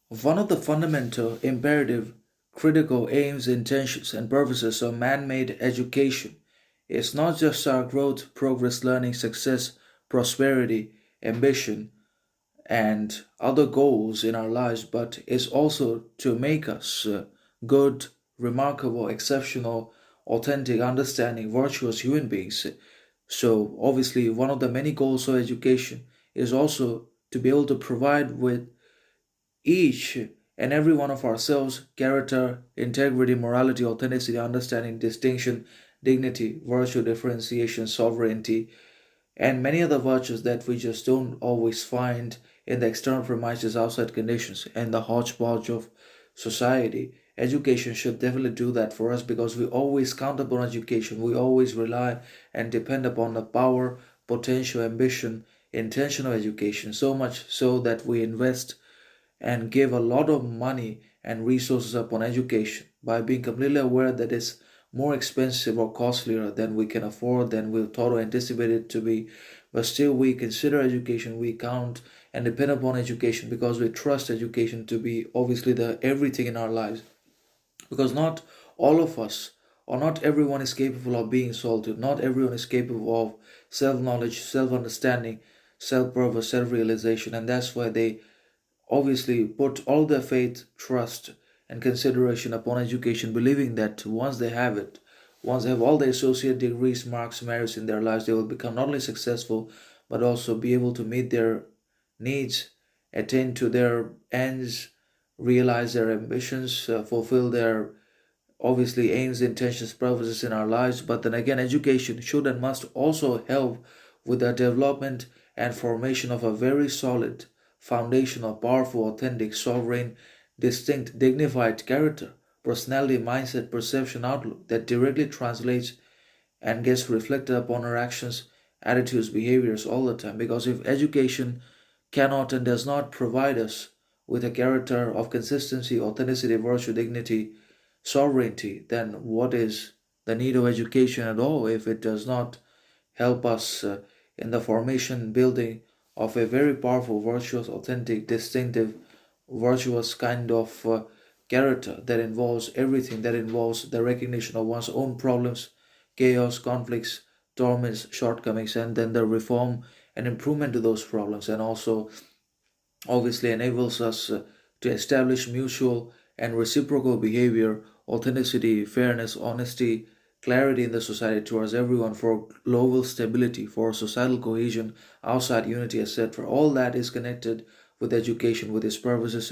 One of the fundamental, imperative, critical aims, intentions, and purposes of man made education is not just our growth, progress, learning, success, prosperity, ambition, and other goals in our lives, but is also to make us good, remarkable, exceptional, authentic, understanding, virtuous human beings. So, obviously, one of the many goals of education is also to be able to provide with each and every one of ourselves character, integrity, morality, authenticity, understanding, distinction, dignity, virtue, differentiation, sovereignty, and many other virtues that we just don't always find in the external premises, outside conditions, and the hodgepodge of society. Education should definitely do that for us because we always count upon education. We always rely and depend upon the power, potential, ambition, intention of education, so much so that we invest and give a lot of money and resources upon education by being completely aware that it's more expensive or costlier than we can afford, than we thought or anticipated it to be. But still, we consider education, we count and depend upon education because we trust education to be obviously the everything in our lives. Because not all of us or not everyone is capable of being salted, not everyone is capable of self knowledge, self understanding, self purpose, self realization, and that's why they obviously put all their faith, trust, and consideration upon education, believing that once they have it, once they have all the associate degrees, marks, merits in their lives, they will become not only successful but also be able to meet their needs, attain to their ends, realize their ambitions, fulfill their obviously aims, intentions, purposes in our lives. But then again, education should and must also help with the development and formation of a very solid foundation of powerful, authentic, sovereign, distinct, dignified character, personality, mindset, perception, outlook that directly translates and gets reflected upon our actions, attitudes, behaviors all the time. Because if education cannot and does not provide us with a character of consistency, authenticity, virtue, dignity, sovereignty, then what is the need of education at all if it does not help us in the formation, building of a very powerful, virtuous, authentic, distinctive, virtuous kind of character that involves everything, that involves the recognition of one's own problems, chaos, conflicts, torments, shortcomings, and then the reform and improvement to those problems, and also obviously enables us to establish mutual and reciprocal behavior, authenticity, fairness, honesty, clarity in the society towards everyone for global stability, for societal cohesion, outside unity, etc. All that is connected with education, with its purposes,